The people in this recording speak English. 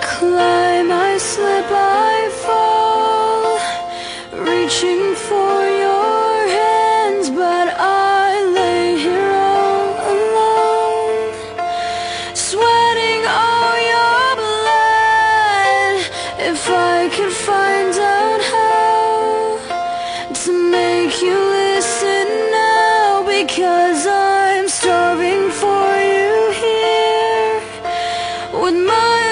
climb, I slip, I fall, reaching for your hands, but I lay here all alone, sweating all your blood. If I could find out how to make you listen now, because I'm starving for you here with my